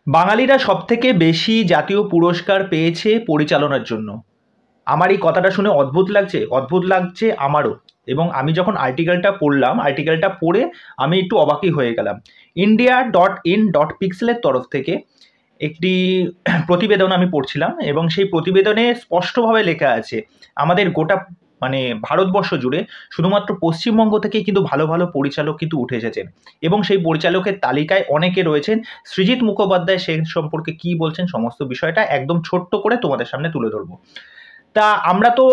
বাঙালিরা সবথেকে বেশি জাতীয় পুরস্কার পেয়েছে পরিচালনার জন্য। আমার এই কথাটা শুনে অদ্ভুত লাগছে আমারও। এবং আমি যখন আর্টিকেলটা পড়ে আমি একটু অবাকই হয়ে গেলাম। India.in.pixel এর তরফ থেকে একটি প্রতিবেদন আমি পড়ছিলাম এবং সেই প্রতিবেদনে স্পষ্টভাবে লেখা আছে আমাদের গোটা ভারতবর্ষ জুড়ে শুধুমাত্র পশ্চিমবঙ্গ থেকেই কিন্তু ভালো ভালো পরিচালক কিন্তু উঠে এসেছেন এবং সেই পরিচালকের তালিকায় অনেকে রয়েছেন। সৃজিত মুখোপাধ্যায় সে সম্পর্কে কি বলছেন সমস্ত বিষয়টা একদম ছোট্ট করে তোমাদের সামনে তুলে ধরবো। তা আমরা তো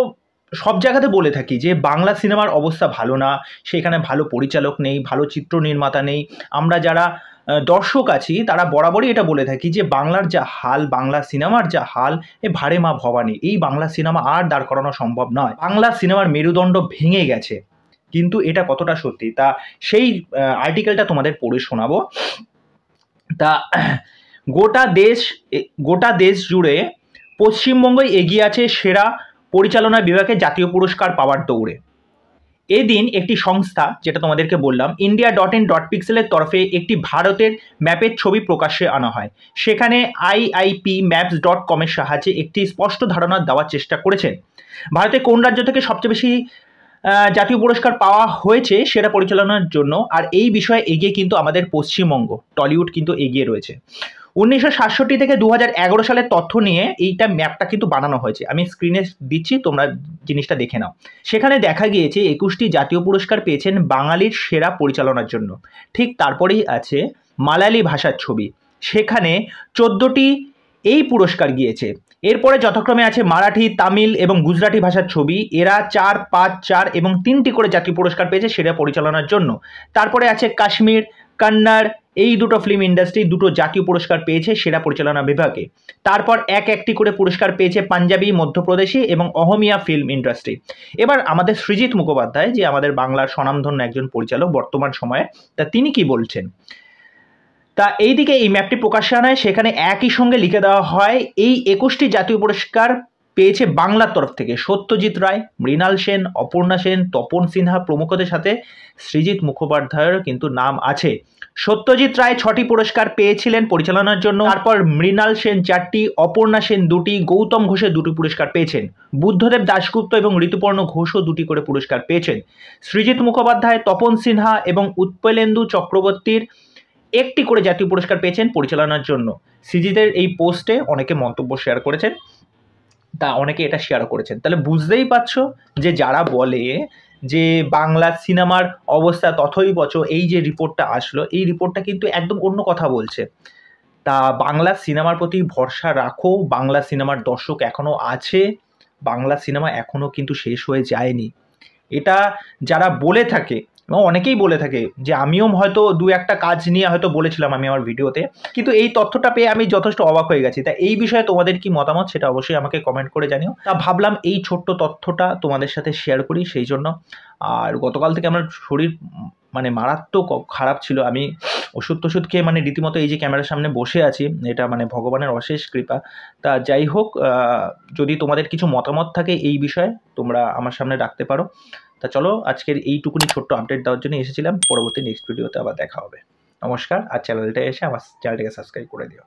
সব জায়গাতে বলে থাকি যে বাংলা সিনেমার অবস্থা ভালো না, সেখানে ভালো পরিচালক নেই, ভালো চিত্র নির্মাতা নেই। আমরা যারা দর্শক আছি তারা বরাবরই এটা বলে থাকি যে বাংলার যা হাল, বাংলা সিনেমার যা হাল, এ ভারে মা ভবানী, এই বাংলা সিনেমা আর দাঁড় করানো সম্ভব নয়, বাংলা সিনেমার মেরুদণ্ড ভেঙে গেছে। কিন্তু এটা কতটা সত্যি তা সেই আর্টিকেলটা তোমাদের পড়ে শোনাবো। তা গোটা দেশ জুড়ে পশ্চিমবঙ্গই এগিয়ে আছে সেরা পরিচালনা বিভাগে জাতীয় পুরস্কার পাওয়ার দৌড়ে। এদিন একটি সংস্থা, যেটা তোমাদেরকে বললাম, India.in.pixel এর তরফে একটি ভারতের ম্যাপের ছবি প্রকাশ্যে আনা হয়। সেখানে IIPmaps.com এর সাহায্যে একটি স্পষ্ট ধারণা দেওয়ার চেষ্টা করেছেন ভারতে কোন রাজ্য থেকে সবচেয়ে বেশি জাতীয় পুরস্কার পাওয়া হয়েছে সেটা পরিচালনার জন্য। আর এই বিষয়ে এগিয়ে কিন্তু আমাদের পশ্চিমবঙ্গ, টলিউড কিন্তু এগিয়ে রয়েছে। 1967 থেকে 2011 সালের তথ্য নিয়ে এইটা ম্যাপটা কিন্তু বানানো হয়েছে। আমি স্ক্রিনে দিচ্ছি, তোমরা জিনিসটা দেখে নাও। সেখানে দেখা গিয়েছে 21টি জাতীয় পুরস্কার পেয়েছেন বাঙালির সেরা পরিচালনার জন্য। ঠিক তারপরেই আছে মালায়ালি ভাষার ছবি, সেখানে 14টি এই পুরস্কার গিয়েছে। এরপরে যথাক্রমে আছে মারাঠি, তামিল এবং গুজরাটি ভাষার ছবি, এরা 4, 5, 4 এবং 3টি করে জাতীয় পুরস্কার পেয়েছে সেরা পরিচালনার জন্য। তারপরে আছে কাশ্মীর, কন্নড়, এই দুটো ফিল্ম ইন্ডাস্ট্রি দুটো জাতীয় পুরস্কার পেয়েছে সেরা পরিচালনা বিভাগে। তারপর একটি করে পুরস্কার পেয়েছে পাঞ্জাবি, মধ্যপ্রদেশি এবং অহমিয়া ফিল্ম ইন্ডাস্ট্রি। এবার আমাদের সৃজিত মুখোপাধ্যায়, যে আমাদের বাংলার স্বনামধন্য একজন পরিচালক বর্তমান সময়ে, তা তিনি কি বলছেন। তা এইদিকে এই ম্যাপটি প্রকাশ্যে আনায় সেখানে একই সঙ্গে লিখে দেওয়া হয় এই 21টি জাতীয় পুরস্কার পেয়েছে বাংলার তরফ থেকে সত্যজিৎ রায়, মৃণাল সেন, অপর্ণা সেন, তপন সিনহা প্রমুখদের সাথে সৃজিত মুখোপাধ্যায়ের কিন্তু নাম আছে। সত্যজিৎ রায় 6টি পুরস্কার পেয়েছিলেন পরিচালনার জন্য, তারপর মৃণাল সেন 4টি, অপর্ণা সেন 2টি, গৌতম ঘোষে 2টি পুরস্কার পেয়েছেন, বুদ্ধদেব দাশগুপ্ত এবং ঋতুপর্ণ ঘোষও 2টি করে পুরস্কার পেয়েছেন। সৃজিত মুখোপাধ্যায়, তপন সিনহা এবং উৎপলেন্দু চক্রবর্তীর 1টি করে জাতীয় পুরস্কার পেয়েছেন পরিচালনার জন্য। সৃজিতের এই পোস্টে অনেকে মন্তব্য শেয়ার করেছেন, তা অনেকে এটা শেয়ারও করেছেন। তাহলে বুঝতেই পারছো যে যারা বলে যে বাংলা সিনেমার অবস্থা তথৈবচ, এই যে রিপোর্টটা আসলো, এই রিপোর্টটা কিন্তু একদম অন্য কথা বলছে। তা বাংলা সিনেমার প্রতি ভরসা রাখো, বাংলা সিনেমার দর্শক এখনও আছে, বাংলা সিনেমা এখনও কিন্তু শেষ হয়ে যায়নি। এটা যারা বলে থাকে, এবং অনেকেই বলে থাকে, যে আমিও হয়তো 2-1টা কাজ নিয়ে হয়তো বলেছিলাম আমি আমার ভিডিওতে, কিন্তু এই তথ্যটা পেয়ে আমি যথেষ্ট অবাক হয়ে গেছি। তা এই বিষয়ে তোমাদের কি মতামত সেটা অবশ্যই আমাকে কমেন্ট করে জানিও। তা ভাবলাম এই ছোট্ট তথ্যটা তোমাদের সাথে শেয়ার করি সেই জন্য। আর গতকাল থেকে আমার শরীর মারাত্মক খারাপ ছিল। আমি ওষুধ খেয়ে রীতিমতো এই যে ক্যামেরার সামনে বসে আছি, এটা ভগবানের অশেষ কৃপা। তা যাই হোক, যদি তোমাদের কিছু মতামত থাকে এই বিষয়ে তোমরা আমার সামনে রাখতে পারো। তা চলো, আজকের এইটুকুনি ছোট্ট আপডেট দেওয়ার জন্য এসেছিলাম। পরবর্তী নেক্সট ভিডিওতে আবার দেখা হবে। নমস্কার। আর চ্যানেলটা এসে আমার চ্যানেলটাকে সাবস্ক্রাইব করে দিও।